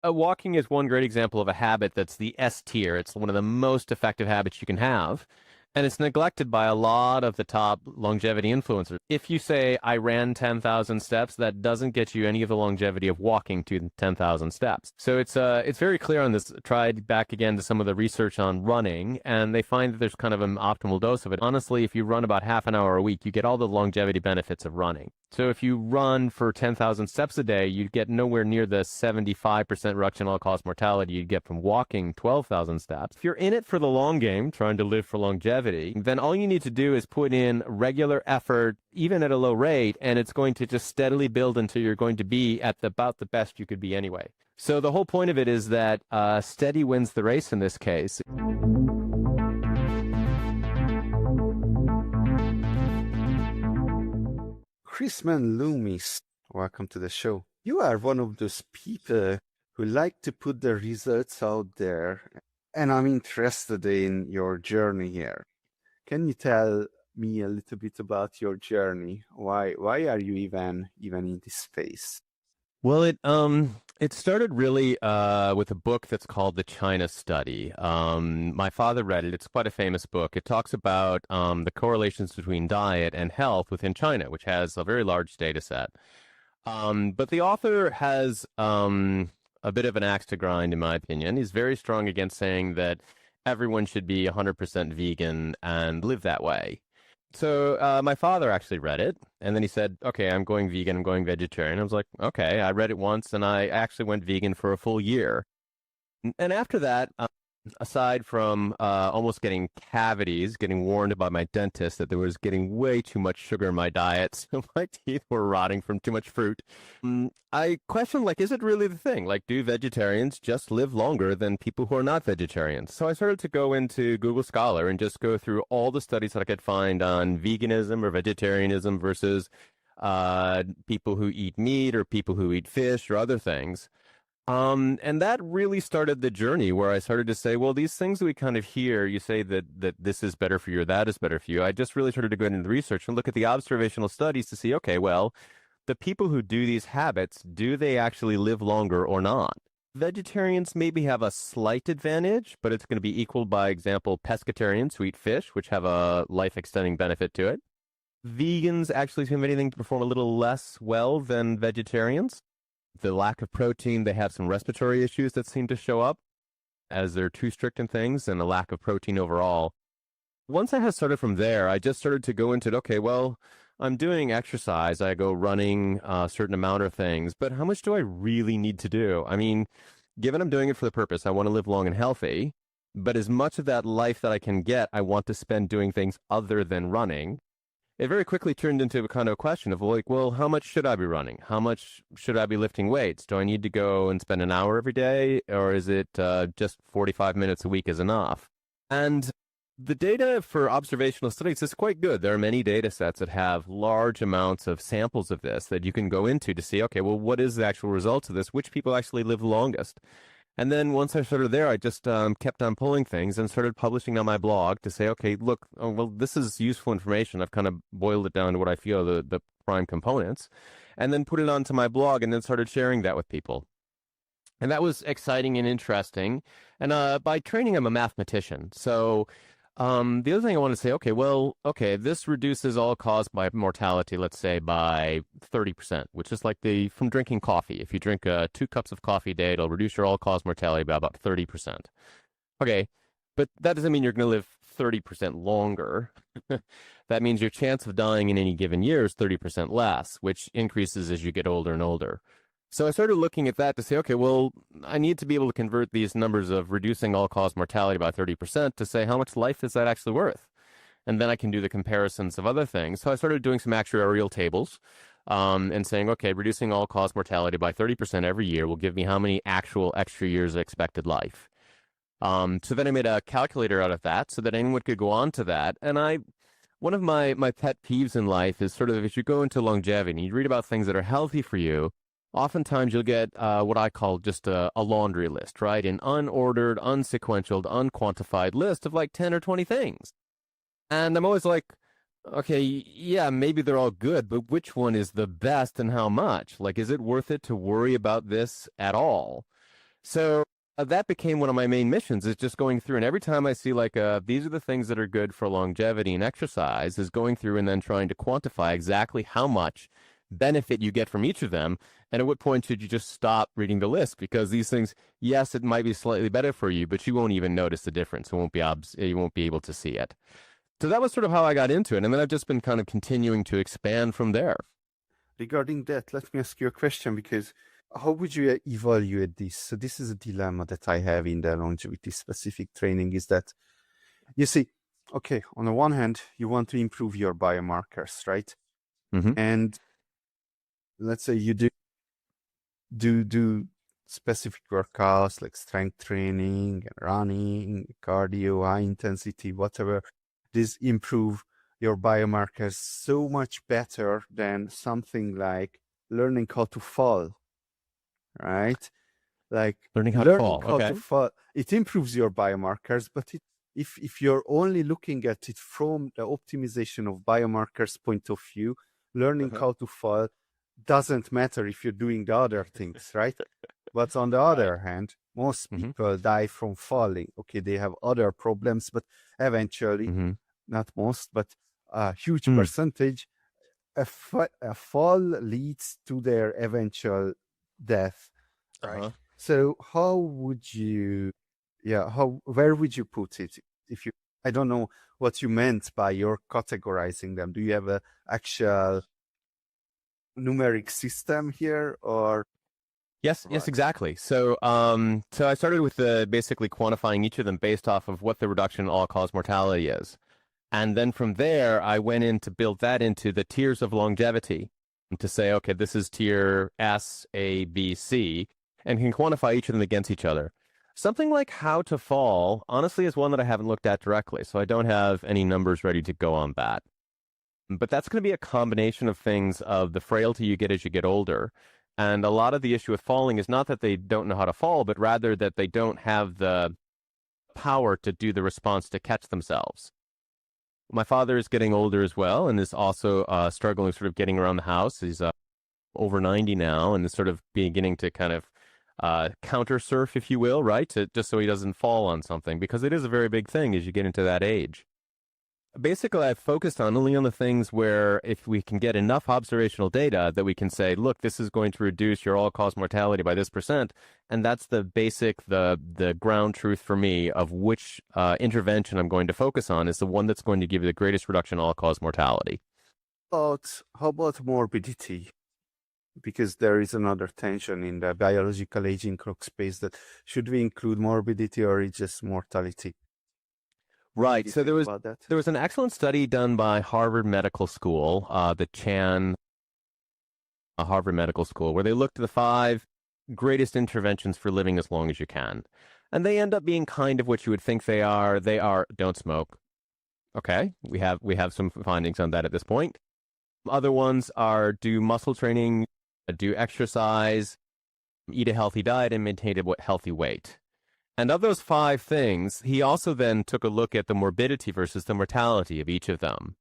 Walking is one great example of a habit that's the S tier. It's one of the most effective habits you can have. And it's neglected by a lot of the top longevity influencers. If you say, I ran 10,000 steps, that doesn't get you any of the longevity of walking to 10,000 steps. So it's very clear on this. Tried back again to some of the research on running, and they find that there's kind of an optimal dose of it. Honestly, if you run about half an hour a week, you get all the longevity benefits of running. So if you run for 10,000 steps a day, you get nowhere near the 75% reduction in all-cause mortality you'd get from walking 12,000 steps. If you're in it for the long game, trying to live for longevity, then all you need to do is put in regular effort, even at a low rate, and it's going to just steadily build until you're going to be at about the best you could be anyway. So the whole point of it is that steady wins the race in this case. Crissman Loomis, welcome to the show. You are one of those people who like to put the results out there, and I'm interested in your journey here. Can you tell me a little bit about your journey? Why are you even in this space? Well, it started really with a book that's called The China Study. My father read it. It's quite a famous book. It talks about the correlations between diet and health within China, which has a very large data set. But the author has a bit of an axe to grind, in my opinion. He's very strong against saying that everyone should be 100% vegan and live that way. So my father actually read it, and then he said, okay, I'm going vegan, I'm going vegetarian. I was like, okay, I read it once, and I actually went vegan for a full year. And after that, aside from almost getting cavities, getting warned by my dentist that there was getting way too much sugar in my diet, so my teeth were rotting from too much fruit, I questioned, like, is it really the thing? Like, do vegetarians just live longer than people who are not vegetarians? So I started to go into Google Scholar and just go through all the studies that I could find on veganism or vegetarianism versus people who eat meat or people who eat fish or other things. And that really started the journey where I started to say, well, these things that we kind of hear, you say that this is better for you or that is better for you. I just really started to go into the research and look at the observational studies to see, okay, well, the people who do these habits, do they actually live longer or not? Vegetarians maybe have a slight advantage, but it's going to be equaled by example, pescatarians who eat fish, which have a life extending benefit to it. Vegans actually seem anything to perform a little less well than vegetarians. The lack of protein, they have some respiratory issues that seem to show up as they're too strict in things, and a lack of protein overall. Once I had started from there, I just started to go into it, okay, well, I'm doing exercise, I go running a certain amount of things, but how much do I really need to do? I mean, given I'm doing it for the purpose, I want to live long and healthy, but as much of that life that I can get, I want to spend doing things other than running. It very quickly turned into a kind of a question of like, well, how much should I be running? How much should I be lifting weights? Do I need to go and spend an hour every day, or is it just 45 minutes a week is enough? And the data for observational studies is quite good. There are many data sets that have large amounts of samples of this that you can go into to see, okay, well, what is the actual results of this? Which people actually live longest? And then once I started there, I just kept on pulling things and started publishing on my blog to say, okay, look, well, this is useful information. I've kind of boiled it down to what I feel are the prime components, and then put it onto my blog and then started sharing that with people. And that was exciting and interesting. And by training, I'm a mathematician. So the other thing I want to say, okay, well, okay, this reduces all cause by mortality, let's say by 30%, which is like from drinking coffee. If you drink 2 cups of coffee a day, it'll reduce your all cause mortality by about 30%. Okay, but that doesn't mean you're going to live 30% longer. That means your chance of dying in any given year is 30% less, which increases as you get older and older. So I started looking at that to say, okay, well, I need to be able to convert these numbers of reducing all-cause mortality by 30% to say how much life is that actually worth? And then I can do the comparisons of other things. So I started doing some actuarial tables and saying, okay, reducing all-cause mortality by 30% every year will give me how many actual extra years of expected life. So then I made a calculator out of that so that anyone could go on to that. And one of my pet peeves in life is sort of, if you go into longevity and you read about things that are healthy for you, oftentimes you'll get what I call just a laundry list, right? An unordered, unsequentialed, unquantified list of like 10 or 20 things. And I'm always like, okay, yeah, maybe they're all good, but which one is the best and how much? Like, is it worth it to worry about this at all? So that became one of my main missions is just going through and every time I see like these are the things that are good for longevity and exercise is going through and then trying to quantify exactly how much benefit you get from each of them and at what point should you just stop reading the list because these things, yes, it might be slightly better for you, but you won't even notice the difference. You won't be able to see it. So that was sort of how I got into it. And then I've just been kind of continuing to expand from there. Regarding that, let me ask you a question because how would you evaluate this? So this is a dilemma that I have in the longevity specific training is that you see, okay, on the one hand, you want to improve your biomarkers, right? Mm-hmm. And let's say you do specific workouts like strength training and running, cardio, high intensity, whatever. This improve your biomarkers so much better than something like learning how to fall, right? Like Learning how to learning fall. how to Okay. fall, it improves your biomarkers, but if you're only looking at it from the optimization of biomarkers point of view, learning Uh-huh. how to fall doesn't matter if you're doing the other things, right? But on the Right. other hand, most Mm-hmm. people die from falling. Okay, they have other problems, but eventually, Mm-hmm. not most, but a huge Mm. percentage, a fall leads to their eventual death, right? Uh-huh. So how would you, where would you put it? If you, I don't know what you meant by your categorizing them. Do you have a actual numeric system here or Yes, what? exactly. So I started with basically quantifying each of them based off of what the reduction in all-cause mortality is. And then from there, I went in to build that into the tiers of longevity and to say, okay, this is tier S, A, B, C, and can quantify each of them against each other. Something like how to fall, honestly, is one that I haven't looked at directly, so I don't have any numbers ready to go on that. But that's going to be a combination of things of the frailty you get as you get older. And a lot of the issue with falling is not that they don't know how to fall, but rather that they don't have the power to do the response to catch themselves. My father is getting older as well and is also struggling sort of getting around the house. He's over 90 now and is sort of beginning to kind of counter surf, if you will, right? Just so he doesn't fall on something because it is a very big thing as you get into that age. Basically, I've focused on only on the things where if we can get enough observational data that we can say, look, this is going to reduce your all-cause mortality by this percent. And that's the basic, the ground truth for me of which intervention I'm going to focus on is the one that's going to give you the greatest reduction in all-cause mortality. How about morbidity? Because there is another tension in the biological aging clock space that should we include morbidity or is just mortality? What Right. do you So think about that? there was an excellent study done by Harvard Medical School, the Chan Harvard Medical School, where they looked at the five greatest interventions for living as long as you can. And they end up being kind of what you would think they are. They are don't smoke. Okay. We have some findings on that at this point. Other ones are do muscle training, do exercise, eat a healthy diet, and maintain a healthy weight. And of those five things, he also then took a look at the morbidity versus the mortality of each of them.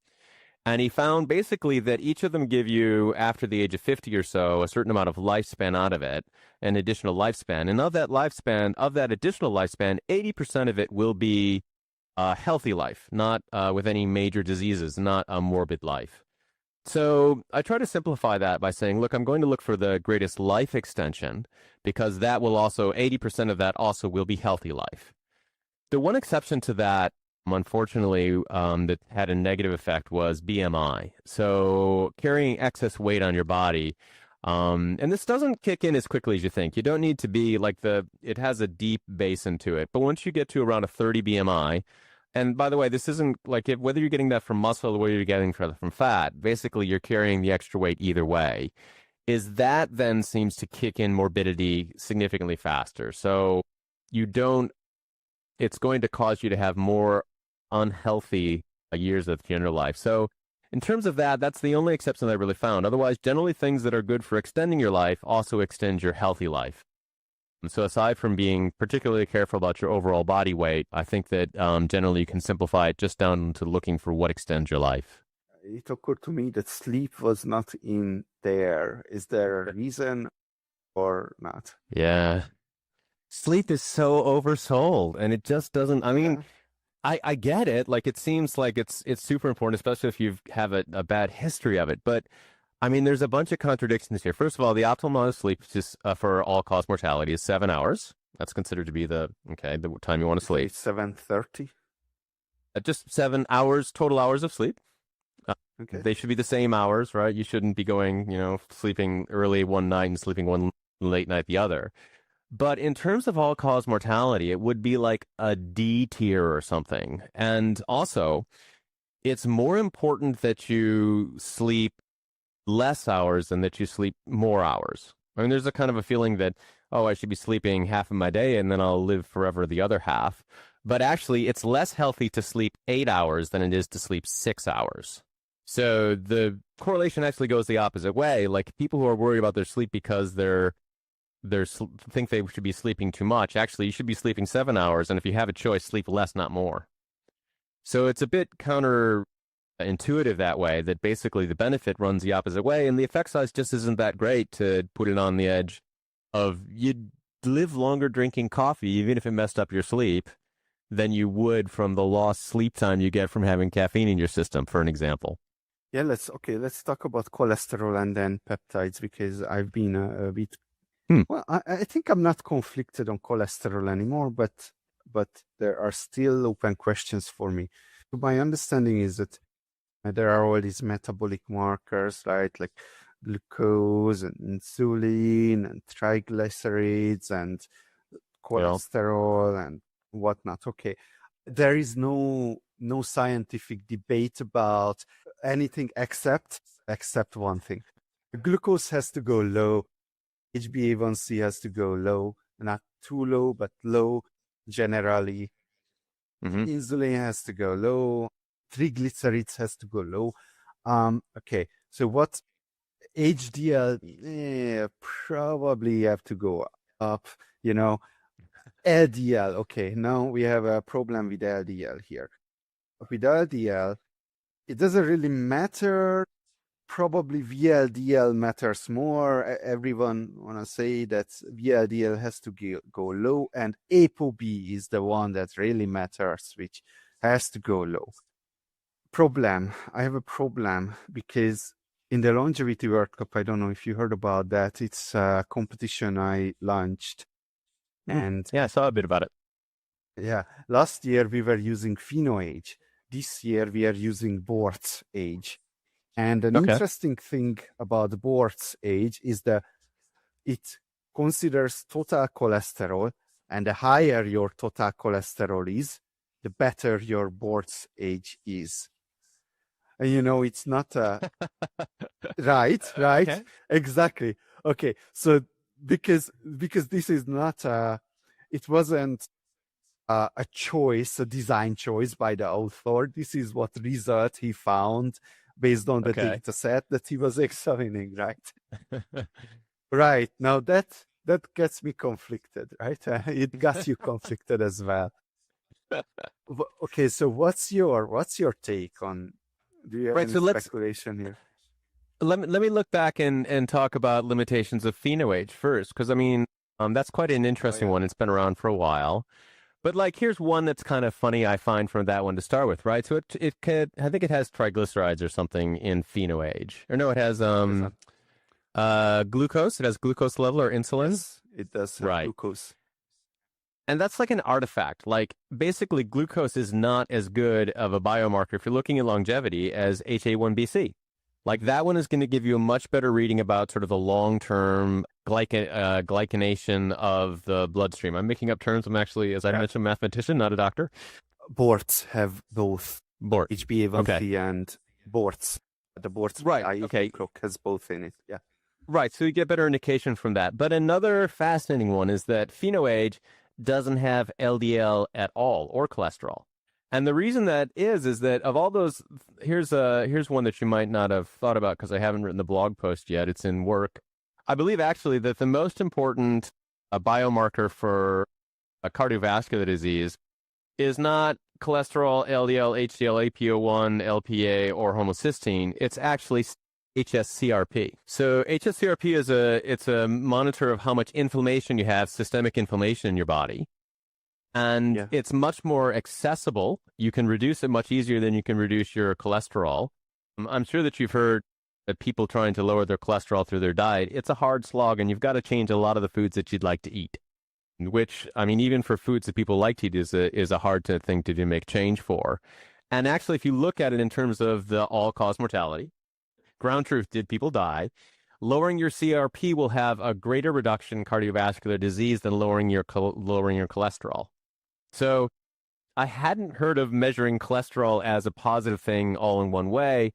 And he found basically that each of them give you, after the age of 50 or so, a certain amount of lifespan out of it, an additional lifespan. And of that lifespan, of that additional lifespan, 80% of it will be a healthy life, not with any major diseases, not a morbid life. So I try to simplify that by saying, look, I'm going to look for the greatest life extension because that will also, 80% of that also will be healthy life. The one exception to that, unfortunately, that had a negative effect was BMI. So carrying excess weight on your body. And this doesn't kick in as quickly as you think. You don't need to be like it has a deep basin to it. But once you get to around a 30 BMI, and by the way, this isn't like whether you're getting that from muscle or whether you're getting from fat, basically you're carrying the extra weight either way, is that then seems to kick in morbidity significantly faster. So you don't, it's going to cause you to have more unhealthy years of your life. So in terms of that, that's the only exception that I really found. Otherwise, generally things that are good for extending your life also extend your healthy life. So aside from being particularly careful about your overall body weight, I think that generally you can simplify it just down to looking for what extends your life. It occurred to me that sleep was not in there. Is there a reason or not? Yeah. Sleep is so oversold, and it just doesn't. I mean, Yeah. I get it. Like it seems like it's super important, especially if you have a bad history of it. But I mean, there's a bunch of contradictions here. First of all, the optimal amount of sleep just for all-cause mortality is 7 hours. That's considered to be the time you want to You say sleep. 7:30? Just 7 hours total hours of sleep. Uh, Okay. they should be the same hours, right? You shouldn't be going, sleeping early one night and sleeping one late night the other. But in terms of all-cause mortality, it would be like a D tier or something. And also, it's more important that you sleep less hours than that you sleep more hours. I mean, there's a kind of a feeling that, oh, I should be sleeping half of my day and then I'll live forever the other half. But actually, it's less healthy to sleep 8 hours than it is to sleep 6 hours. So the correlation actually goes the opposite way. Like people who are worried about their sleep because think they should be sleeping too much. Actually, you should be sleeping 7 hours, and if you have a choice, sleep less, not more. So it's a bit counterintuitive that way, that basically the benefit runs the opposite way, and the effect size just isn't that great to put it on the edge of you'd live longer drinking coffee, even if it messed up your sleep, than you would from the lost sleep time you get from having caffeine in your system, for an example. Yeah, let's talk about cholesterol and then peptides because I've been a bit Hmm. well, I think I'm not conflicted on cholesterol anymore, but there are still open questions for me. My understanding is that there are all these metabolic markers, right? Like glucose and insulin and triglycerides and Well, cholesterol and whatnot. Okay. There is no scientific debate about anything except one thing. Glucose has to go low, HbA1c has to go low, not too low, but low generally. mm-hmm. Insulin has to go low, triglycerides has to go low. Okay, so what HDL probably have to go up, you know. LDL, okay, now we have a problem with LDL here. With LDL, it doesn't really matter. Probably VLDL matters more. Everyone wanna say that VLDL has to go low, and ApoB is the one that really matters, which has to go low. Problem. I have a problem because in the Longevity World Cup, I don't know if you heard about that. It's a competition I launched, and Yeah, I saw a bit about it. yeah, last year we were using PhenoAge. This year we are using Bort's age. And an Okay. interesting thing about Bort's age is that it considers total cholesterol, and the higher your total cholesterol is, the better your Bort's age is. And it's not right, Okay. exactly. Okay, so because this is not it wasn't a choice, a design choice by the author. This is what result he found based on the Okay. data set that he was examining, right? Right. Now that gets me conflicted, right? It got you conflicted as well. Okay, so what's your take on? Do you have Right. any So speculation here? let me look back and talk about limitations of PhenoAge first, because I mean, that's quite an Oh interesting yeah. one. It's been around for a while. But like, here's one that's kind of funny I find from that one to start with, right? So it could, I think it has triglycerides or something in PhenoAge. Or no, it has Does that? glucose. It has glucose level or insulin. Yes, it does have Right. glucose. And that's like an artifact. Like basically glucose is not as good of a biomarker if you're looking at longevity as HA1BC. Like that one is going to give you a much better reading about sort of the long-term glycanation of the bloodstream. I'm making up terms. I'm actually, as I Yeah. mentioned, a mathematician, not a doctor. Borts have both Bort. Okay. HbA1c and Borts. The Borts Right. I Okay. clock has both in it. Yeah. Right. So you get better indication from that. But another fascinating one is that PhenoAge doesn't have LDL at all or cholesterol. And the reason that is that of all those, here's one that you might not have thought about because I haven't written the blog post yet. It's in work. I believe actually that the most important biomarker for a cardiovascular disease is not cholesterol, LDL, HDL, APO1, LPA, or homocysteine. It's actually HSCRP. So HSCRP is it's a monitor of how much inflammation you have, systemic inflammation in your body. And Yeah. it's much more accessible. You can reduce it much easier than you can reduce your cholesterol. I'm sure that you've heard that people trying to lower their cholesterol through their diet. It's a hard slog, and you've got to change a lot of the foods that you'd like to eat. Which, I mean, even for foods that people like to eat is a hard thing to do make change for. And actually, if you look at it in terms of the all-cause mortality, ground truth, did people die? Lowering your CRP will have a greater reduction in cardiovascular disease than lowering your cholesterol. So I hadn't heard of measuring cholesterol as a positive thing all in one way,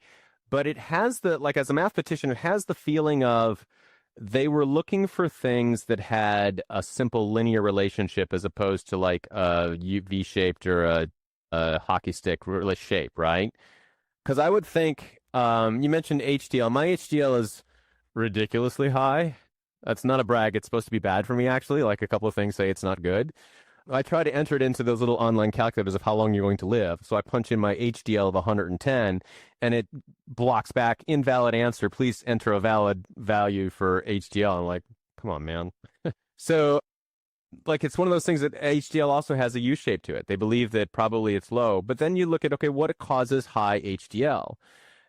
but it has like as a mathematician, it has the feeling of they were looking for things that had a simple linear relationship as opposed to like a V-shaped or a hockey stick shape, right? Because I would think, you mentioned HDL. My HDL is ridiculously high. That's not a brag. It's supposed to be bad for me, actually. Like a couple of things say it's not good. I try to enter it into those little online calculators of how long you're going to live. So I punch in my HDL of 110 and it blocks back invalid answer. Please enter a valid value for HDL. I'm like, come on, man. So like it's one of those things that HDL also has a U shape to it. They believe that probably it's low, but then you look at, okay, what causes high HDL?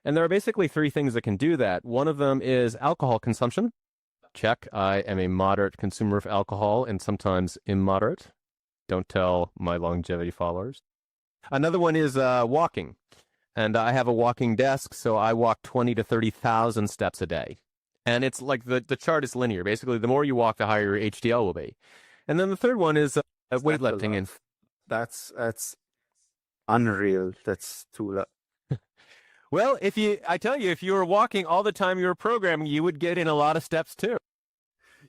And there are basically three things that can do that. One of them is alcohol consumption. Check. I am a moderate consumer of alcohol and sometimes immoderate. Don't tell my longevity followers. Another one is walking. And I have a walking desk, so I walk 20 to 30,000 steps a day. And it's like the chart is linear. Basically, the more you walk, the higher your HDL will be. And then the third one is weightlifting. And That's unreal. That's too low. well, I tell you, if you were walking all the time you were programming, you would get in a lot of steps too.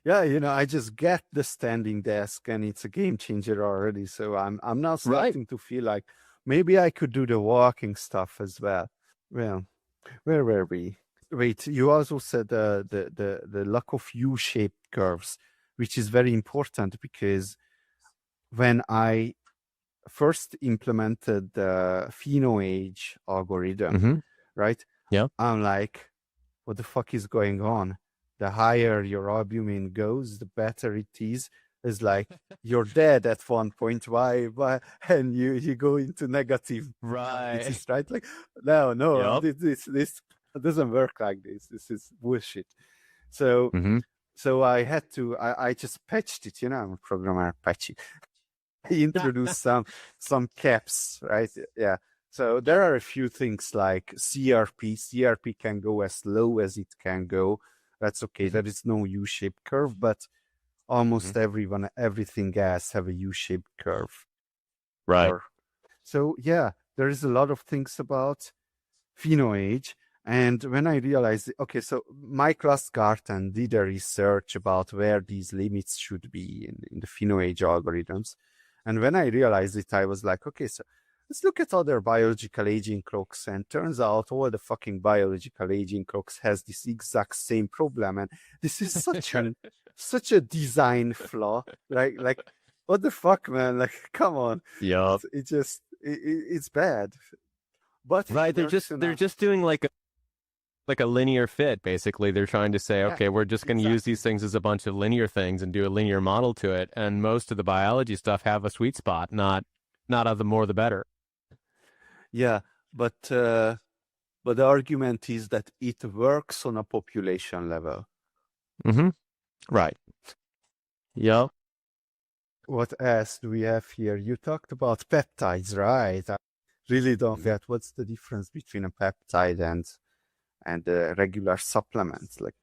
Yeah, I just get the standing desk and it's a game changer already. So I'm now starting to feel like maybe I could do the walking stuff as well. Well, where were we? Wait, you also said the lack of U-shaped curves, which is very important because when I first implemented the PhenoAge algorithm, right? Yeah. I'm like, what the fuck is going on? The higher your albumin goes, the better it is. It's like you're dead at one point. Why? And you go into negative. Right. It's right. Like no, Yep. this doesn't work like this. This is bullshit. So so I had to. I just patched it. I'm a programmer. Patch it. I introduced some caps, right? Yeah. So there are a few things like CRP. CRP can go as low as it can go. That's okay. There is no U-shaped curve, but almost everything else have a U-shaped curve. Right. So yeah, there is a lot of things about PhenoAge. And when I realized, okay, so Mike Lustgarten did a research about where these limits should be in the PhenoAge algorithms. And when I realized it, I was like, okay, so let's look at other biological aging clocks. And turns out all the fucking biological aging clocks has this exact same problem. And this is such a design flaw. Like what the fuck, man? Like, come on. Yep. It's bad. But right, they're just doing like a linear fit, basically. They're trying to say, okay, we're just going to use these things as a bunch of linear things and do a linear model to it. And most of the biology stuff have a sweet spot, not of the more the better. Yeah, but the argument is that it works on a population level. Right. Yep. What else do we have here? You talked about peptides, right? I really don't get what's the difference between a peptide and a regular supplement. Like,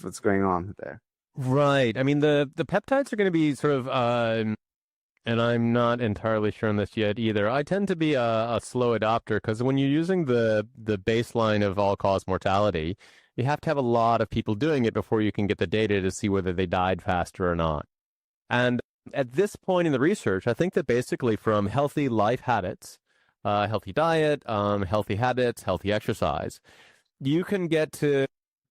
what's going on there? Right. I mean, the peptides are going to be sort of, and I'm not entirely sure on this yet either. I tend to be a slow adopter because when you're using the baseline of all-cause mortality, you have to have a lot of people doing it before you can get the data to see whether they died faster or not. And at this point in the research, I think that basically from healthy life habits, healthy diet, healthy habits, healthy exercise, you can get to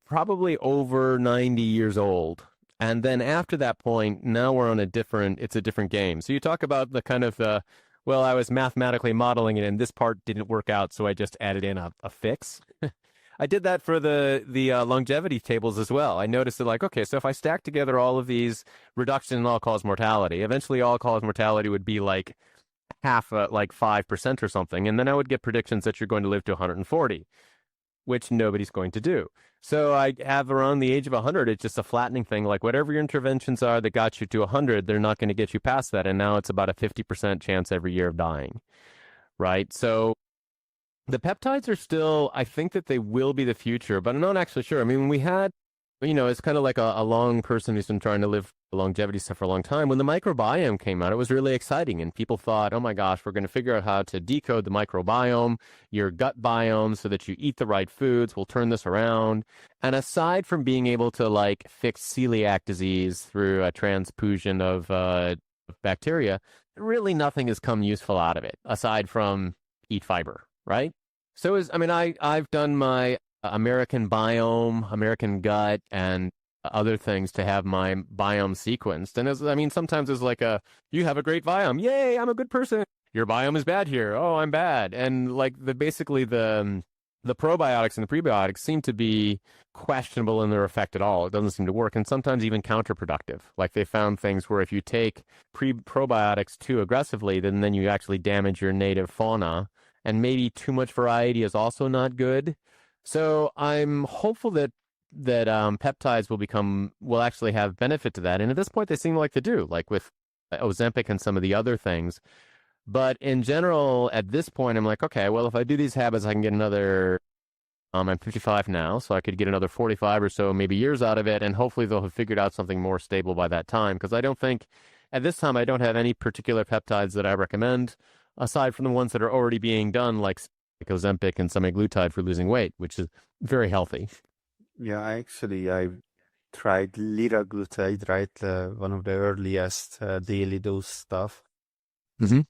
probably over 90 years old. And then after that point, now we're on it's a different game. So you talk about the kind of, I was mathematically modeling it and this part didn't work out, so I just added in a fix. I did that for the longevity tables as well. I noticed that like, okay, so if I stack together all of these reduction in all-cause mortality, eventually all-cause mortality would be like half, like 5% or something, and then I would get predictions that you're going to live to 140, which nobody's going to do. So I have around the age of 100, it's just a flattening thing. Like whatever your interventions are that got you to 100, they're not going to get you past that. And now it's about a 50% chance every year of dying, right? So the peptides are still, I think that they will be the future, but I'm not actually sure. I mean, when we had, it's kind of like a long person who's been trying to live longevity stuff for a long time. When the microbiome came out, it was really exciting. And people thought, oh my gosh, we're going to figure out how to decode the microbiome, your gut biome, so that you eat the right foods. We'll turn this around. And aside from being able to like fix celiac disease through a transfusion of bacteria, really nothing has come useful out of it aside from eat fiber, right? So I've done my American biome, American gut, and other things to have my biome sequenced. And sometimes it's like you have a great biome. Yay, I'm a good person. Your biome is bad here. Oh, I'm bad. And like basically the probiotics and the prebiotics seem to be questionable in their effect at all. It doesn't seem to work. And sometimes even counterproductive. Like they found things where if you take probiotics too aggressively, then you actually damage your native fauna. And maybe too much variety is also not good. So I'm hopeful that peptides will actually have benefit to that. And at this point, they seem like they do, like with Ozempic and some of the other things. But in general, at this point, I'm like, okay, well, if I do these habits, I can get another, I'm 55 now, so I could get another 45 or so, maybe years out of it. And hopefully they'll have figured out something more stable by that time. Because I don't think, at this time, I don't have any particular peptides that I recommend, aside from the ones that are already being done, like Ozempic and semaglutide for losing weight, which is very healthy. Yeah, I tried liraglutide, right? One of the earliest daily dose stuff. Mm-hmm.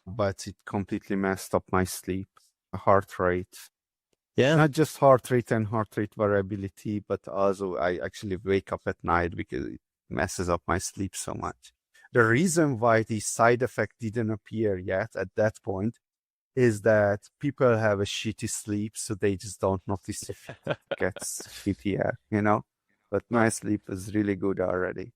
But it completely messed up my sleep, heart rate. Yeah. Not just heart rate and heart rate variability, but also I actually wake up at night because it messes up my sleep so much. The reason why the side effect didn't appear yet at that point is that people have a shitty sleep, so they just don't notice if it gets shittier, But my sleep is really good already.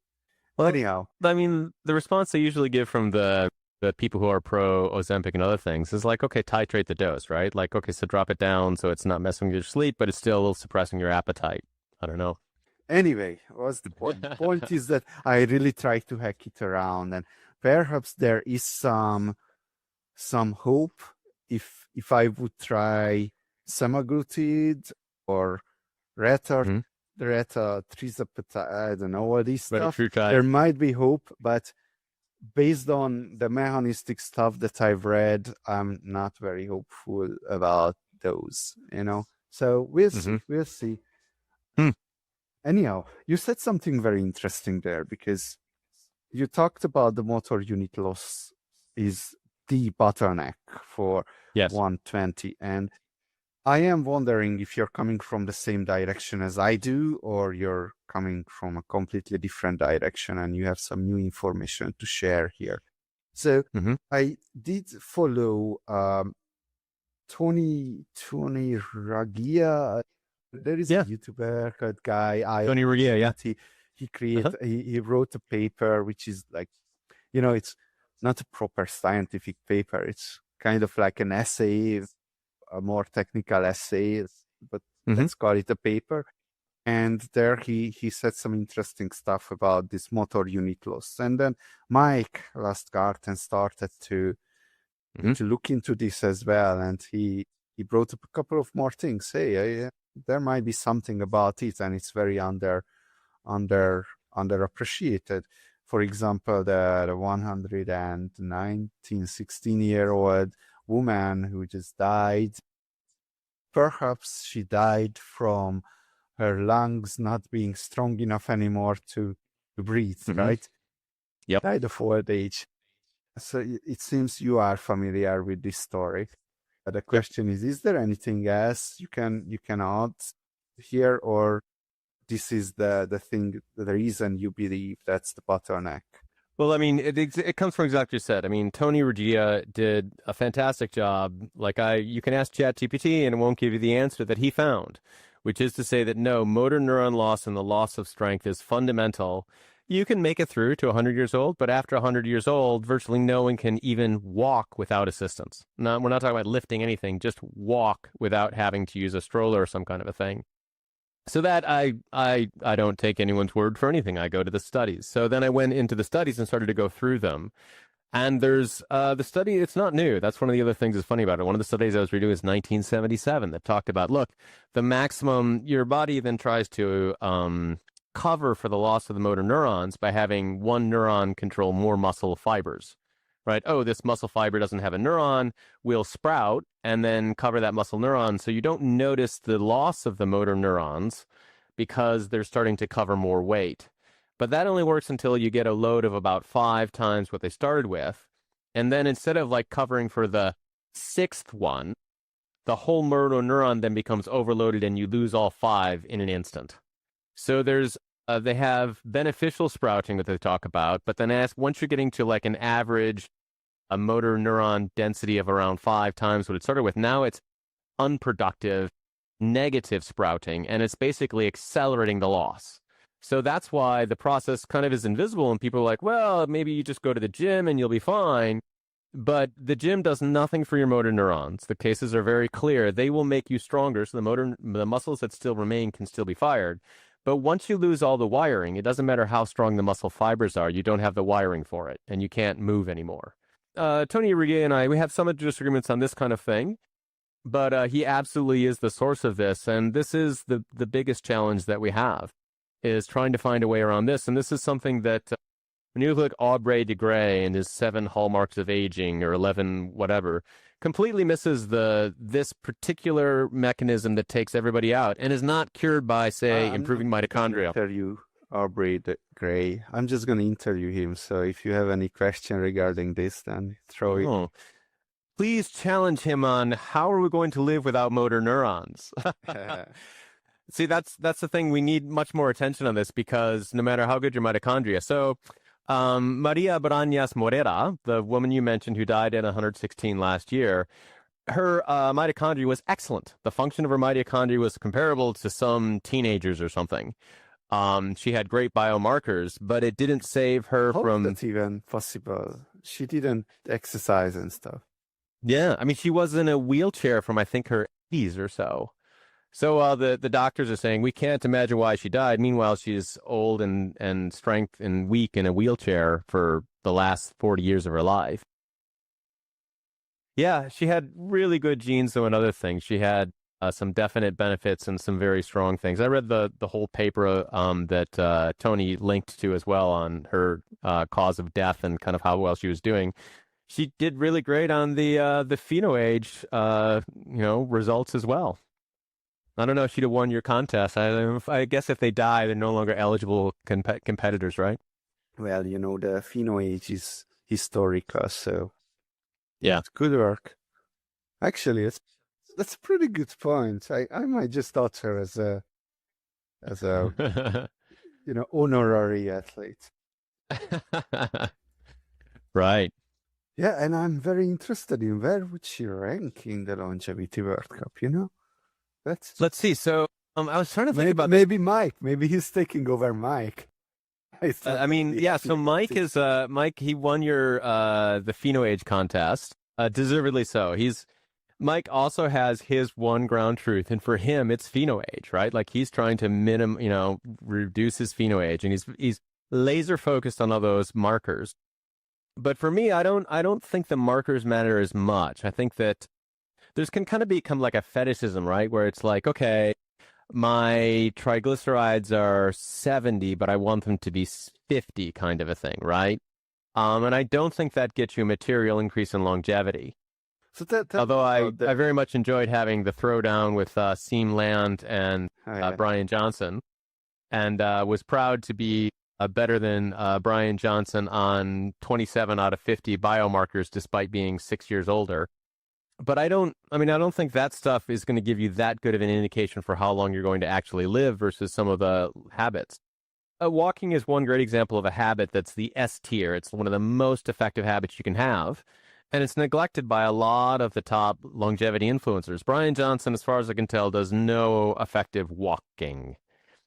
Well, anyhow. I mean, the response they usually give from the people who are pro Ozempic and other things is like, okay, titrate the dose, right? Like, okay, so drop it down so it's not messing with your sleep, but it's still suppressing your appetite. I don't know. Anyway, what's the point? The point is that I really try to hack it around, and perhaps there is some hope if I would try semaglutide or retard trizapatide, I don't know all this stuff. There might be hope, but based on the mechanistic stuff that I've read, I'm not very hopeful about those, So we'll see. We'll see. Anyhow, you said something very interesting there, because you talked about the motor unit loss is the bottleneck for 120. And I am wondering if you're coming from the same direction as I do, or you're coming from a completely different direction and you have some new information to share here. So I did follow Tony Ragia. There is a YouTuber guy. Tony Ragia, yeah. He created. He wrote a paper which is like, it's not a proper scientific paper. It's kind of like an essay, a more technical essay, but let's call it a paper. And there he said some interesting stuff about this motor unit loss. And then Mike Lastgarten started to look into this as well. And he brought up a couple of more things. Hey, there might be something about it, and it's very underappreciated. For example, the 16-year-old woman who just died, perhaps she died from her lungs not being strong enough anymore to breathe, right? Yep. Died of old age. So it seems you are familiar with this story. The question is there anything else you can add here, or this is the reason you believe that's the bottleneck? Well, I mean, it comes from exactly what you said. I mean, Tony Ragia did a fantastic job. Like you can ask ChatGPT and it won't give you the answer that he found, which is to say that no, motor neuron loss and the loss of strength is fundamental. You can make it through to 100 years old, but after 100 years old, virtually no one can even walk without assistance. No, we're not talking about lifting anything, just walk without having to use a stroller or some kind of a thing. So that I don't take anyone's word for anything. I go to the studies. So then I went into the studies and started to go through them. And there's the study, it's not new. That's one of the other things that's funny about it. One of the studies I was reading was 1977 that talked about, look, the maximum, your body then tries to cover for the loss of the motor neurons by having one neuron control more muscle fibers, right? Oh, this muscle fiber doesn't have a neuron, we'll sprout and then cover that muscle neuron. So you don't notice the loss of the motor neurons because they're starting to cover more weight. But that only works until you get a load of about 5 times what they started with. And then instead of like covering for the 6th one, the whole motor neuron then becomes overloaded and you lose all 5 in an instant. So there's they have beneficial sprouting that they talk about, but then once you're getting to like an average a motor neuron density of around 5 times what it started with, now it's unproductive, negative sprouting, and it's basically accelerating the loss. So that's why the process kind of is invisible, and people are like, well, maybe you just go to the gym and you'll be fine. But the gym does nothing for your motor neurons. The cases are very clear. They will make you stronger, so the muscles that still remain can still be fired. But once you lose all the wiring, it doesn't matter how strong the muscle fibers are, you don't have the wiring for it, and you can't move anymore. Tony Rigue and I, we have some disagreements on this kind of thing, but he absolutely is the source of this, and this is the biggest challenge that we have, is trying to find a way around this. And this is something that when you look at Aubrey de Grey and his 7 hallmarks of aging or 11 whatever, completely misses this particular mechanism that takes everybody out and is not cured by, say, improving mitochondria. Tell you, Aubrey de Grey. I'm just going to interview him. So if you have any question regarding this, then throw it. Please challenge him on how are we going to live without motor neurons? See, that's the thing. We need much more attention on this because no matter how good your mitochondria. So Maria Brañas Morera, the woman you mentioned who died at 116 last year, her mitochondria was excellent. The function of her mitochondria was comparable to some teenagers or something. She had great biomarkers, but it didn't save her from... How is that even possible? She didn't exercise and stuff. Yeah, I mean, she was in a wheelchair from, I think, her 80s or so. So the doctors are saying, we can't imagine why she died. Meanwhile, she's old and strength and weak in a wheelchair for the last 40 years of her life. Yeah, she had really good genes, though, and other things. She had some definite benefits and some very strong things. I read the whole paper that Tony linked to as well on her cause of death and kind of how well she was doing. She did really great on the PhenoAge, results as well. I don't know if she'd have won your contest. I guess if they die, they're no longer eligible competitors, right? Well, the PhenoAge is historical, so yeah, it's good work. Actually, that's a pretty good point. I might just start her as a honorary athlete. Right. Yeah, and I'm very interested in where would she rank in the longevity World Cup, Let's see. So I was trying to think about maybe Mike. Maybe he's taking over Mike. So Mike is Mike. He won your the PhenoAge contest, deservedly so. Mike also has his one ground truth, and for him, it's PhenoAge, right? Like he's trying to reduce his PhenoAge, and he's laser focused on all those markers. But for me, I don't think the markers matter as much. I think that there's can kind of become like a fetishism, right? Where it's like, okay, my triglycerides are 70, but I want them to be 50 kind of a thing, right? And I don't think that gets you a material increase in longevity. So although I very much enjoyed having the throwdown with Seam Land and Brian Johnson, and was proud to be better than Brian Johnson on 27 out of 50 biomarkers, despite being 6 years older. But I don't think that stuff is going to give you that good of an indication for how long you're going to actually live versus some of the habits. Walking is one great example of a habit that's the S tier. It's one of the most effective habits you can have. And it's neglected by a lot of the top longevity influencers. Brian Johnson, as far as I can tell, does no effective walking.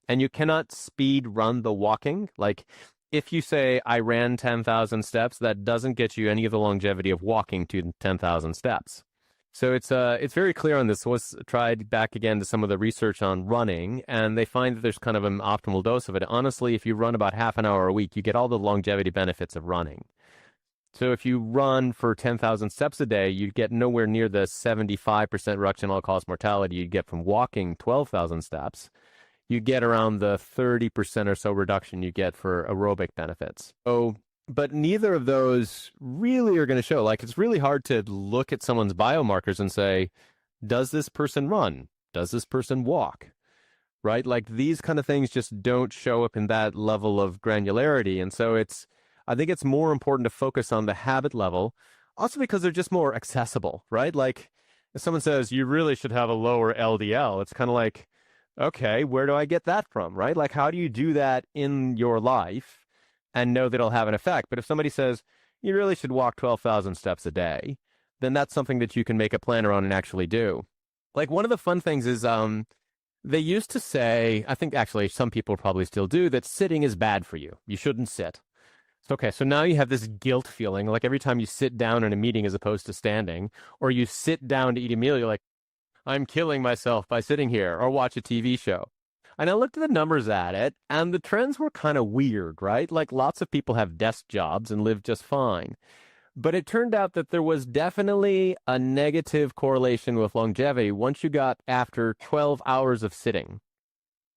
And you cannot speed run the walking. Like, if you say, I ran 10,000 steps, that doesn't get you any of the longevity of walking to 10,000 steps. So it's very clear on this. So was tried back again to some of the research on running, and they find that there's kind of an optimal dose of it. Honestly, if you run about half an hour a week, you get all the longevity benefits of running. So if you run for 10,000 steps a day, you get nowhere near the 75% reduction in all-cause mortality you'd get from walking 12,000 steps. You get around the 30% or so reduction you get for aerobic benefits. So, but neither of those really are going to show. Like, it's really hard to look at someone's biomarkers and say, does this person run? Does this person walk? Right? Like, these kind of things just don't show up in that level of granularity. And so I think it's more important to focus on the habit level, also because they're just more accessible, right? Like, if someone says you really should have a lower LDL, it's kind of like, okay, where do I get that from, right? Like, how do you do that in your life and know that it'll have an effect? But if somebody says you really should walk 12,000 steps a day, then that's something that you can make a plan around and actually do. Like, one of the fun things is they used to say, I think actually some people probably still do, that sitting is bad for you. You shouldn't sit. Okay, so now you have this guilt feeling, like every time you sit down in a meeting as opposed to standing, or you sit down to eat a meal, you're like, I'm killing myself by sitting here, or watch a TV show. And I looked at the numbers at it, and the trends were kind of weird, right? Like, lots of people have desk jobs and live just fine. But it turned out that there was definitely a negative correlation with longevity once you got after 12 hours of sitting.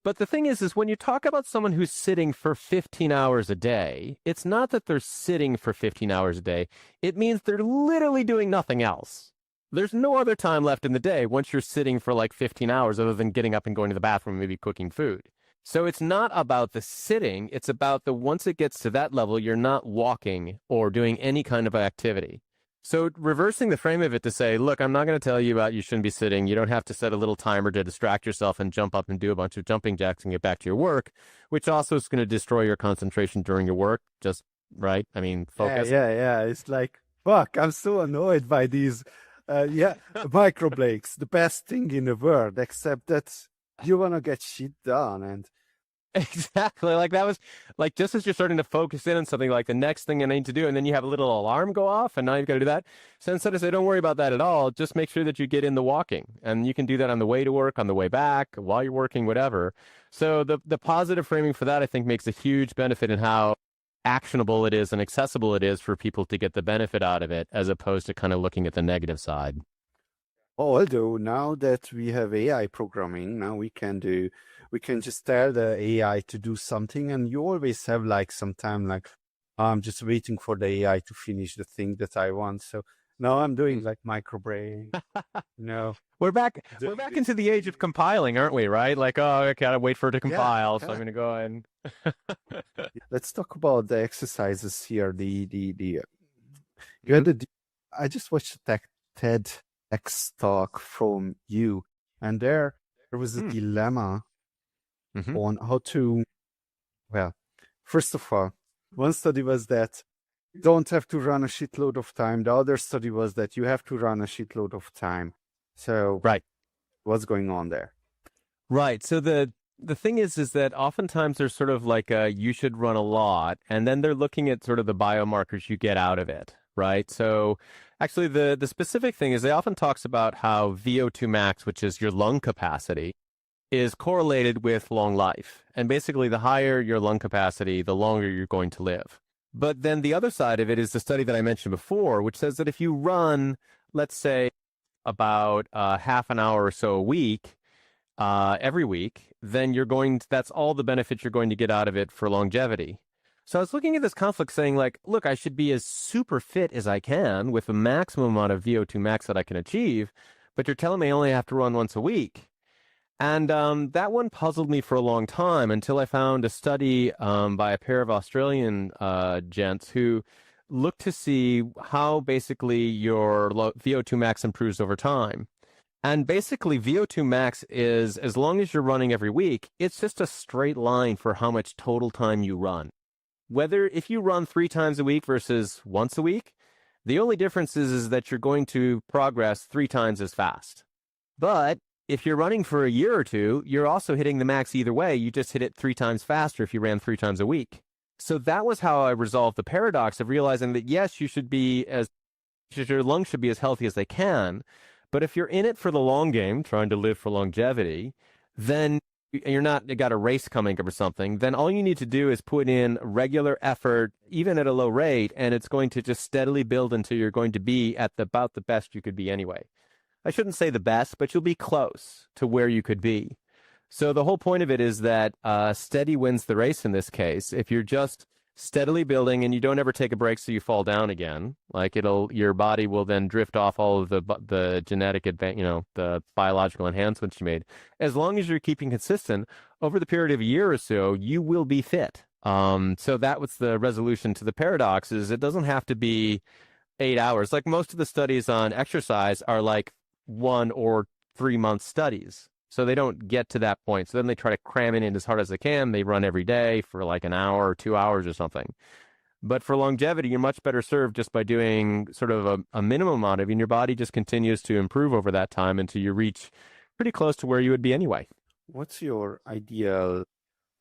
But the thing is when you talk about someone who's sitting for 15 hours a day, it's not that they're sitting for 15 hours a day. It means they're literally doing nothing else. There's no other time left in the day once you're sitting for like 15 hours other than getting up and going to the bathroom, maybe cooking food. So it's not about the sitting. It's about the once it gets to that level, you're not walking or doing any kind of activity. So reversing the frame of it to say, look, I'm not going to tell you about you shouldn't be sitting. You don't have to set a little timer to distract yourself and jump up and do a bunch of jumping jacks and get back to your work, which also is going to destroy your concentration during your work. Just, right? I mean, focus. Yeah. It's like, fuck, I'm so annoyed by these, micro breaks, the best thing in the world, except that you want to get shit done. And Exactly. Like, that was like, just as you're starting to focus in on something, like the next thing I need to do, and then you have a little alarm go off and now you've got to do that. So instead of say, don't worry about that at all, just make sure that you get in the walking, and you can do that on the way to work, on the way back, while you're working, whatever. So the positive framing for that, I think, makes a huge benefit in how actionable it is and accessible it is for people to get the benefit out of it, as opposed to kind of looking at the negative side. although now that we have AI programming, now we can just tell the AI to do something, and you always have like some time, like, I'm just waiting for the AI to finish the thing that I want. So now I'm doing like micro brain, We're back into the age of compiling, aren't we? Right? Like, oh, I gotta wait for it to compile, so I'm gonna go and Let's talk about the exercises here. You had I just watched a TEDx talk from you, and there was a dilemma on how to, well, first of all, one study was that you don't have to run a shitload of time. The other study was that you have to run a shitload of time. So, right. What's going on there? Right. So the thing is that oftentimes there's sort of like you should run a lot, and then they're looking at sort of the biomarkers you get out of it, right? So actually the specific thing is they often talks about how VO2 max, which is your lung capacity, is correlated with long life. And basically, the higher your lung capacity, the longer you're going to live. But then the other side of it is the study that I mentioned before, which says that if you run, let's say, about half an hour or so a week, every week, then that's all the benefits you're going to get out of it for longevity. So I was looking at this conflict saying, like, look, I should be as super fit as I can with the maximum amount of VO2 max that I can achieve, but you're telling me I only have to run once a week. And that one puzzled me for a long time until I found a study by a pair of Australian gents who looked to see how basically your VO2 max improves over time. And basically, VO2 max is, as long as you're running every week, it's just a straight line for how much total time you run. If you run 3 times a week versus once a week, The only difference is that you're going to progress 3 times as fast. But if you're running for a year or two, you're also hitting the max either way. You just hit it 3 times faster if you ran 3 times a week. So that was how I resolved the paradox of realizing that, yes, your lungs should be as healthy as they can. But if you're in it for the long game, trying to live for longevity, then you got a race coming up or something, then all you need to do is put in regular effort, even at a low rate, and it's going to just steadily build until you're going to be at about the best you could be anyway. I shouldn't say the best, but you'll be close to where you could be. So the whole point of it is that steady wins the race in this case. If you're just steadily building and you don't ever take a break so you fall down again, like your body will then drift off all of the genetic the biological enhancements you made. As long as you're keeping consistent over the period of a year or so, you will be fit. So that was the resolution to the paradox, is it doesn't have to be 8 hours. Like most of the studies on exercise are like 1 or 3 month studies. So they don't get to that point. So then they try to cram it in as hard as they can. They run every day for like an hour or 2 hours or something. But for longevity, you're much better served just by doing sort of a minimum amount of it, and your body just continues to improve over that time until you reach pretty close to where you would be anyway. What's your ideal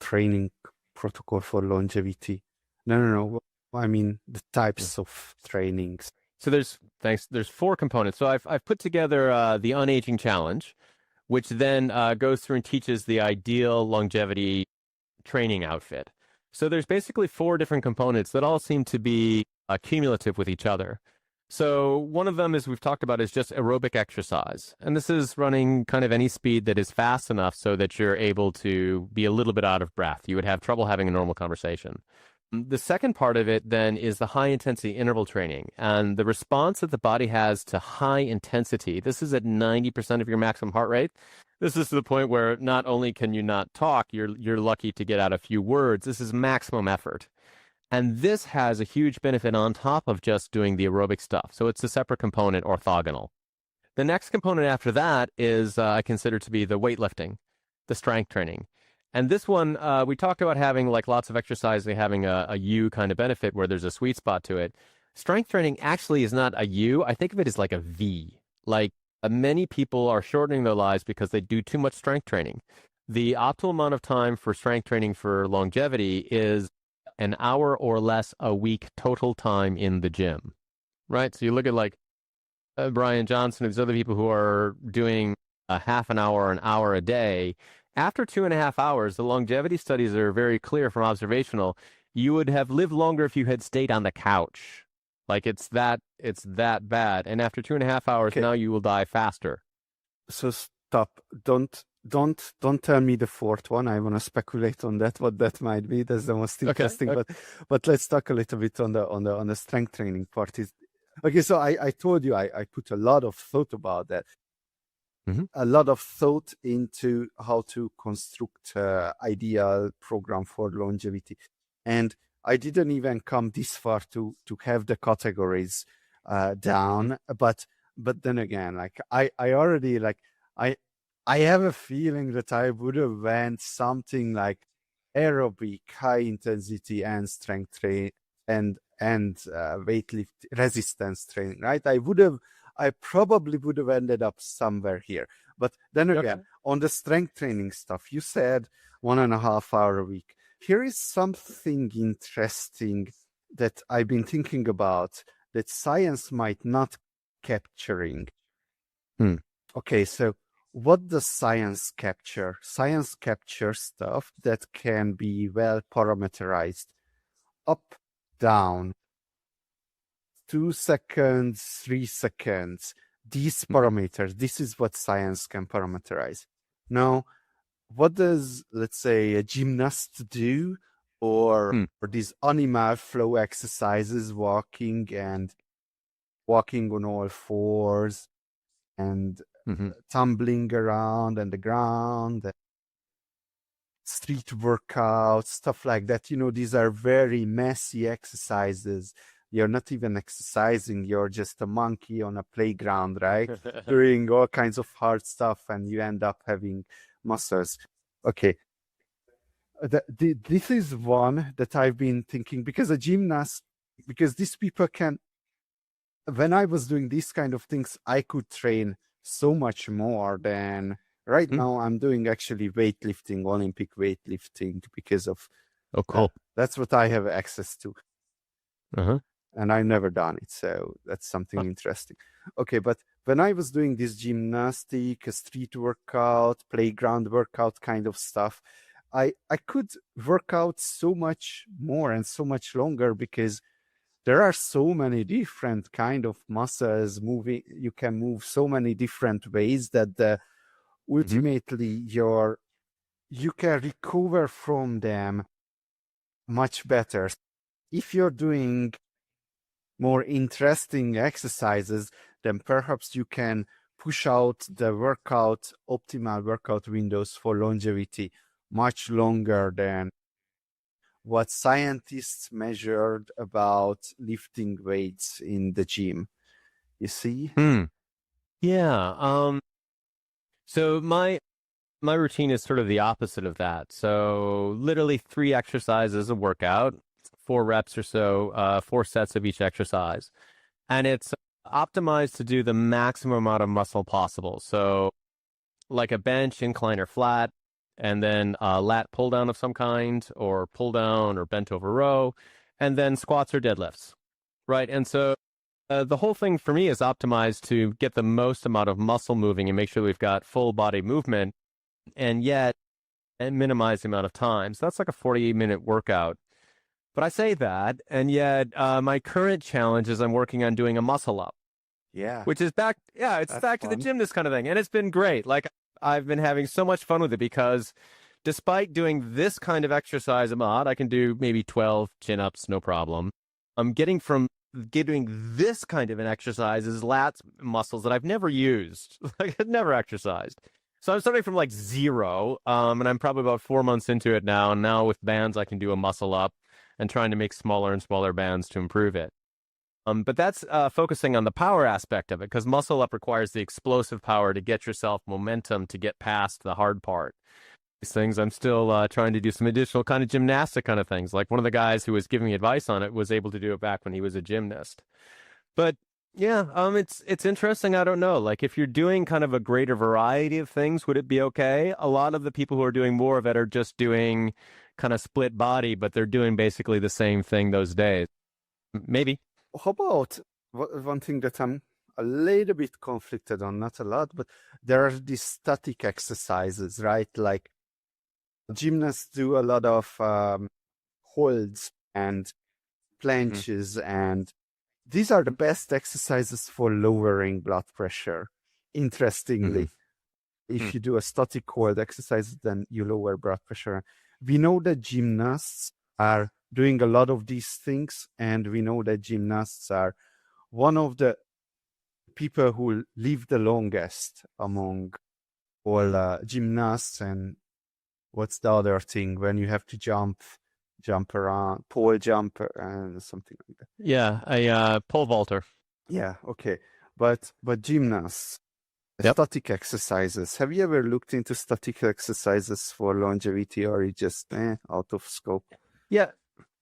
training protocol for longevity? No. I mean, the types of trainings. So there's 4 components. So I've put together the Unaging Challenge, which then goes through and teaches the ideal longevity training outfit. So there's basically 4 different components that all seem to be cumulative with each other. So one of them, as we've talked about, is just aerobic exercise. And this is running kind of any speed that is fast enough so that you're able to be a little bit out of breath. You would have trouble having a normal conversation. The second part of it then is the high intensity interval training, and the response that the body has to high intensity. This is at 90% of your maximum heart rate. This is to the point where not only can you not talk, you're lucky to get out a few words. This is maximum effort. And this has a huge benefit on top of just doing the aerobic stuff. So it's a separate component, orthogonal. The next component after that is I consider to be the weightlifting, the strength training. And this one, we talked about having like lots of exercise, having a U kind of benefit where there's a sweet spot to it. Strength training actually is not a U. I think of it as like a V. Like many people are shortening their lives because they do too much strength training. The optimal amount of time for strength training for longevity is an hour or less a week total time in the gym, right? So you look at like Brian Johnson, and these other people who are doing a half an hour or an hour a day. After 2.5 hours, the longevity studies are very clear from observational. You would have lived longer if you had stayed on the couch. Like it's that bad. And after 2.5 hours, Okay. now you will die faster. So stop. Don't tell me the 4th one. I want to speculate on that, what that might be. That's the most interesting. Okay. But let's talk a little bit on the strength training part. Okay, so I told you I put a lot of thought about that. A lot of thought into how to construct ideal program for longevity, and I didn't even come this far to have the categories down. But then again, like I already like I have a feeling that I would have went something like aerobic, high intensity, and strength training and weightlifting resistance training, right? I probably would have ended up somewhere here. But then again, on the strength training stuff, you said 1.5 hour a week. Here is something interesting that I've been thinking about that science might not capturing. Okay, so what does science capture? Science captures stuff that can be well parameterized. Up, down, 2 seconds, 3 seconds. These parameters, this is what science can parameterize. Now, what does, let's say, a gymnast do, or these animal flow exercises, walking on all fours and tumbling around on the ground, street workouts, stuff like that. These are very messy exercises. You're not even exercising, you're just a monkey on a playground, right? Doing all kinds of hard stuff, and you end up having muscles. Okay. This is one that I've been thinking, because a gymnast, because these people can when I was doing these kind of things, I could train so much more than right Hmm. now. I'm doing actually weightlifting, Olympic weightlifting, because of Oh, cool. that's what I have access to. Uh-huh. And I've never done it. So that's something interesting. Okay, but when I was doing this gymnastic, street workout, playground workout kind of stuff, I could work out so much more and so much longer because there are so many different kind of muscles moving. You can move so many different ways that Hmm. ultimately you can recover from them much better. If you're doing more interesting exercises, then perhaps you can push out the optimal workout windows for longevity much longer than what scientists measured about lifting weights in the gym. You see? Hmm. Yeah. So my routine is sort of the opposite of that. So literally 3 exercises a workout, 4 reps or so, 4 sets of each exercise. And it's optimized to do the maximum amount of muscle possible. So like a bench, incline or flat, and then a lat pull down of some kind, or pull down or bent over row, and then squats or deadlifts, right? And so the whole thing for me is optimized to get the most amount of muscle moving and make sure we've got full body movement, and yet and minimize the amount of time. So that's like a 48-minute workout. But I say that, and yet my current challenge is I'm working on doing a muscle up, Yeah, which is back, yeah, it's that's back to the fun. gymnast kind of thing. And it's been great. Like I've been having so much fun with it because despite doing this kind of exercise a lot, I can do maybe 12 chin ups, no problem. I'm getting this kind of an exercise is lats muscles that I've never used, like I've never exercised. So I'm starting from like zero, and I'm probably about 4 months into it now. And now with bands, I can do a muscle up and trying to make smaller and smaller bands to improve it. But that's focusing on the power aspect of it because muscle up requires the explosive power to get yourself momentum to get past the hard part. These things, I'm still trying to do some additional kind of gymnastic kind of things. Like one of the guys who was giving me advice on it was able to do it back when he was a gymnast. But yeah, it's interesting. I don't know. Like if you're doing kind of a greater variety of things, would it be okay? A lot of the people who are doing more of it are just doing kind of split body, but they're doing basically the same thing those days. Maybe. How about one thing that I'm a little bit conflicted on, not a lot, but there are these static exercises, right? Like gymnasts do a lot of holds and Mm-hmm. planches, and these are the best exercises for lowering blood pressure. Mm-hmm. Interestingly, if you do a static hold exercise, then you lower blood pressure. We know that gymnasts are doing a lot of these things, and we know that gymnasts are one of the people who live the longest among all gymnasts. And what's the other thing when you have to jump around, pole jump and something like that? Yeah, a pole vaulter. Yeah, okay. But gymnasts, Yep. static exercises. Have you ever looked into static exercises for longevity, or you just out of scope? Yeah.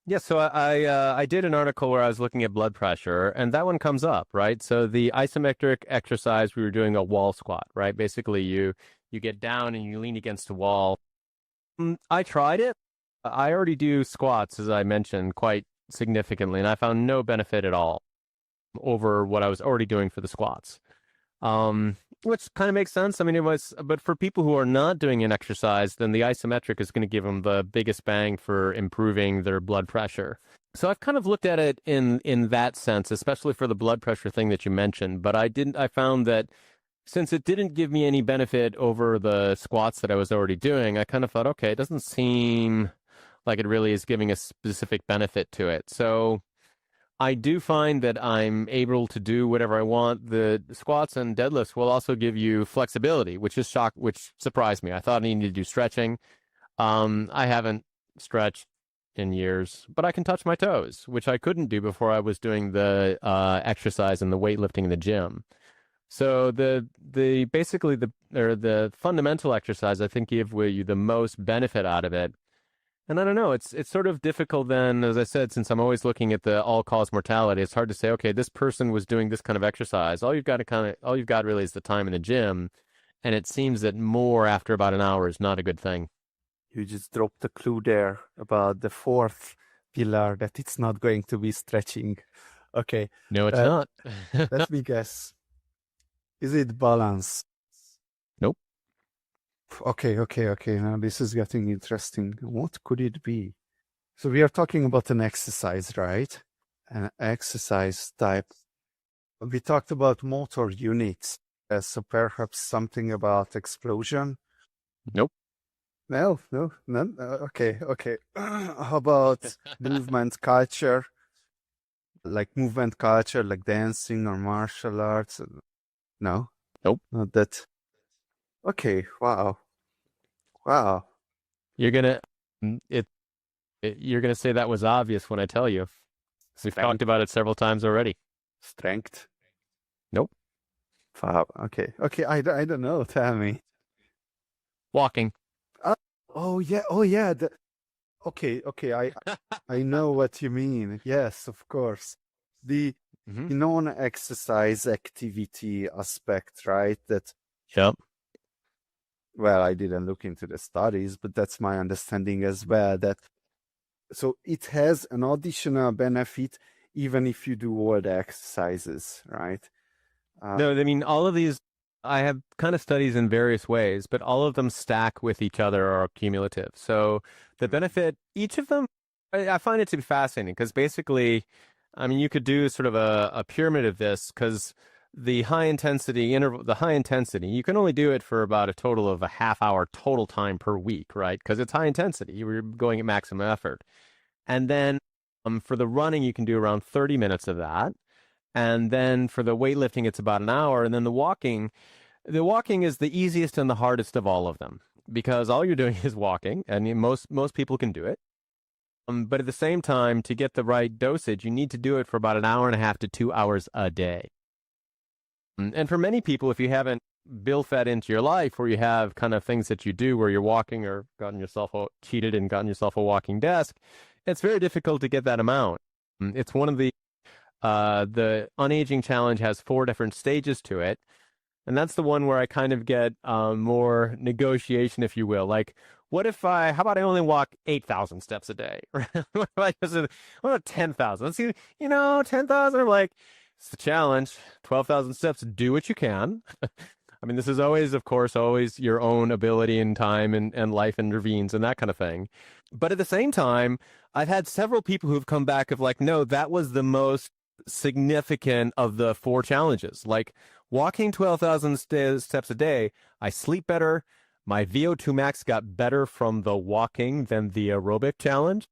Yeah, so I did an article where I was looking at blood pressure, and that one comes up, right? So the isometric exercise, we were doing a wall squat, right? Basically, you get down and you lean against a wall. I tried it. I already do squats, as I mentioned, quite significantly, and I found no benefit at all over what I was already doing for the squats. Which kind of makes sense. I mean, it was, but for people who are not doing an exercise, then the isometric is going to give them the biggest bang for improving their blood pressure. So I've kind of looked at it in that sense, especially for the blood pressure thing that you mentioned. But I found that since it didn't give me any benefit over the squats that I was already doing, I kind of thought, okay, it doesn't seem like it really is giving a specific benefit to it. So I do find that I'm able to do whatever I want. The squats and deadlifts will also give you flexibility, which surprised me. I thought I needed to do stretching. I haven't stretched in years, but I can touch my toes, which I couldn't do before I was doing the exercise and the weightlifting in the gym. So the basically the fundamental exercise I think give you the most benefit out of it And I don't know, it's sort of difficult then, as I said, since I'm always looking at the all-cause mortality, it's hard to say, okay, this person was doing this kind of exercise. All you've got really is the time in the gym. And it seems that more after about an hour is not a good thing. You just dropped a clue there about the fourth pillar that it's not going to be stretching. Okay, No, it's not. let me guess. Is it balance? Nope. Okay. Now this is getting interesting. What could it be? So we are talking about an exercise, right? An exercise type. We talked about motor units. So perhaps something about explosion. Nope. No, none. Okay. How about movement culture? Like movement culture, like dancing or martial arts? No, Nope. not that. Okay, wow. You're gonna you're gonna say that was obvious when I tell you. We've talked about it several times already. Strength. Nope. Wow. Okay. I don't know. Tell me. Walking. Oh yeah. Okay. I know what you mean. Yes, of course. The non-exercise activity aspect, right? Yep. Well, I didn't look into the studies, but that's my understanding as well. So it has an additional benefit even if you do all the exercises, right? No, I mean, all of these, I have kind of studies in various ways, but all of them stack with each other or are cumulative. So the benefit, each of them, I find it to be fascinating because basically, I mean, you could do sort of a pyramid of this because the high intensity, you can only do it for about a total of a half hour total time per week, right? Because it's high intensity. You were going at maximum effort. And then for the running, you can do around 30 minutes of that. And then for the weightlifting, it's about an hour. And then the walking is the easiest and the hardest of all of them because all you're doing is walking, and most people can do it. But at the same time, to get the right dosage, you need to do it for about an hour and a half to 2 hours a day. And for many people, if you haven't built that into your life, where you have kind of things that you do where you're walking or cheated and gotten yourself a walking desk, it's very difficult to get that amount. It's one of the Unaging challenge has 4 different stages to it. And that's the one where I kind of get more negotiation, if you will. Like, how about I only walk 8,000 steps a day? What about 10,000? Let's see, 10,000. I'm like, it's the challenge. 12,000 steps, do what you can. I mean, this is always, of course, always your own ability and time and life intervenes and that kind of thing. But at the same time, I've had several people who've come back of like, no, that was the most significant of the 4 challenges. Like walking 12,000 steps a day, I sleep better. My VO2 max got better from the walking than the aerobic challenge,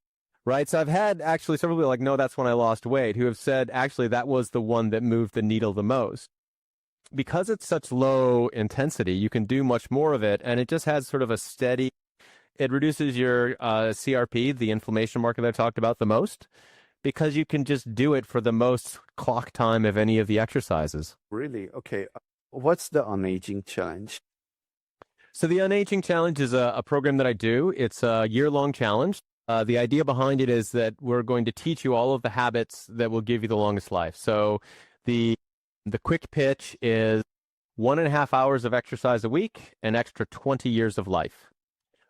right? So I've had actually several people like, no, that's when I lost weight, who have said, actually, that was the one that moved the needle the most. Because it's such low intensity, you can do much more of it, and it just has sort of it reduces your CRP, the inflammation marker that I talked about the most, because you can just do it for the most clock time of any of the exercises. Really? Okay. What's the Unaging challenge? So the Unaging challenge is a program that I do. It's a year-long challenge. The idea behind it is that we're going to teach you all of the habits that will give you the longest life. So the quick pitch is 1.5 hours of exercise a week, an extra 20 years of life,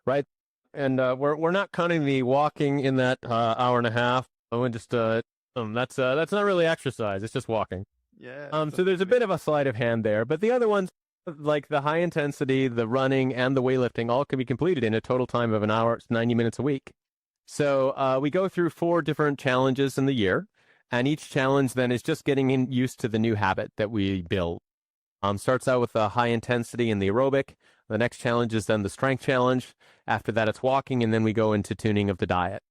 right? And we're not counting the walking in that hour and a half. Oh, and just that's not really exercise. It's just walking. Yeah. So there's a bit of a sleight of hand there, but the other ones, like the high intensity, the running, and the weightlifting, all can be completed in a total time of an hour, 90 minutes a week. So we go through 4 different challenges in the year, and each challenge then is just getting used to the new habit that we build. Starts out with the high intensity and the aerobic. The next challenge is then the strength challenge. After that, it's walking, and then we go into tuning of the diet.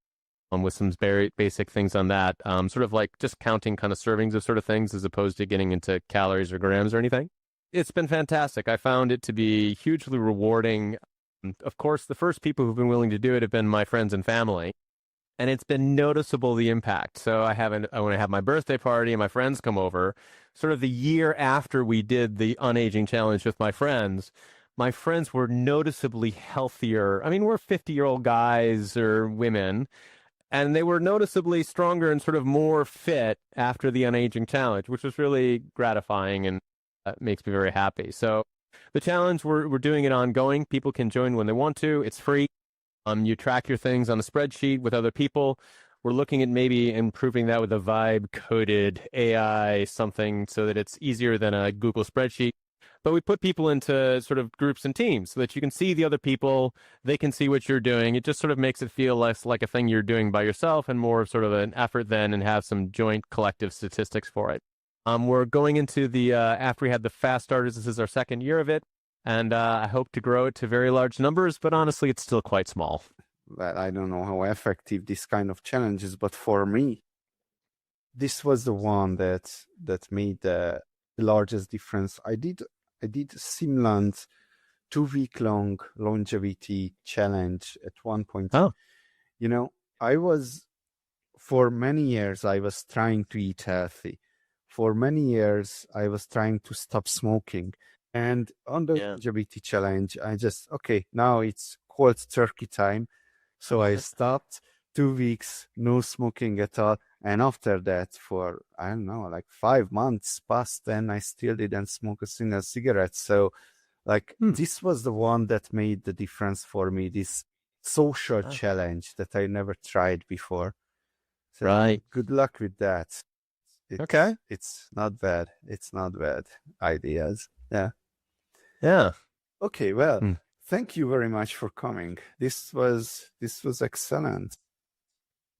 With some very basic things on that, sort of like just counting kind of servings of sort of things as opposed to getting into calories or grams or anything. It's been fantastic. I found it to be hugely rewarding. Of course, the first people who've been willing to do it have been my friends and family, and it's been noticeable, the impact. So when I have my birthday party and my friends come over, sort of the year after we did the Unaging challenge with my friends, my friends were noticeably healthier. I mean, we're 50-year-old guys or women, and they were noticeably stronger and sort of more fit after the Unaging Challenge, which was really gratifying and makes me very happy. So the challenge, we're doing it ongoing. People can join when they want to. It's free. You track your things on a spreadsheet with other people. We're looking at maybe improving that with a vibe-coded AI something so that it's easier than a Google spreadsheet. But we put people into sort of groups and teams so that you can see the other people, they can see what you're doing. It just sort of makes it feel less like a thing you're doing by yourself and more of sort of an effort then, and have some joint collective statistics for it. We're going into the, after we had the fast starters, this is our second year of it. And I hope to grow it to very large numbers, but honestly, it's still quite small. Well, I don't know how effective this kind of challenge is, but for me, this was the one that made the largest difference. I did Simland 2 week long longevity challenge at one point. Oh, You know, for many years, I was trying to eat healthy. For many years, I was trying to stop smoking. And on the longevity challenge, okay, now it's cold turkey time. So I stopped 2 weeks, no smoking at all. And after that, for, I don't know, like 5 months passed, then I still didn't smoke a single cigarette. So like this was the one that made the difference for me, this social challenge that I never tried before. So right. good luck with that. Okay. It's not bad. It's not bad ideas. Yeah. Yeah. Okay, well, thank you very much for coming. This was excellent.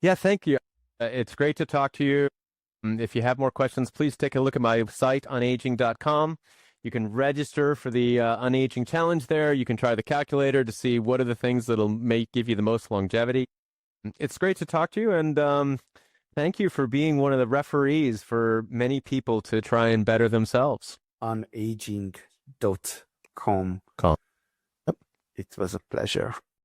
Yeah, thank you. It's great to talk to you. If you have more questions, please take a look at my site, unaging.com. You can register for the Unaging Challenge there. You can try the calculator to see what are the things that'll give you the most longevity. It's great to talk to you, and thank you for being one of the referees for many people to try and better themselves. Unaging.com. Yep. It was a pleasure.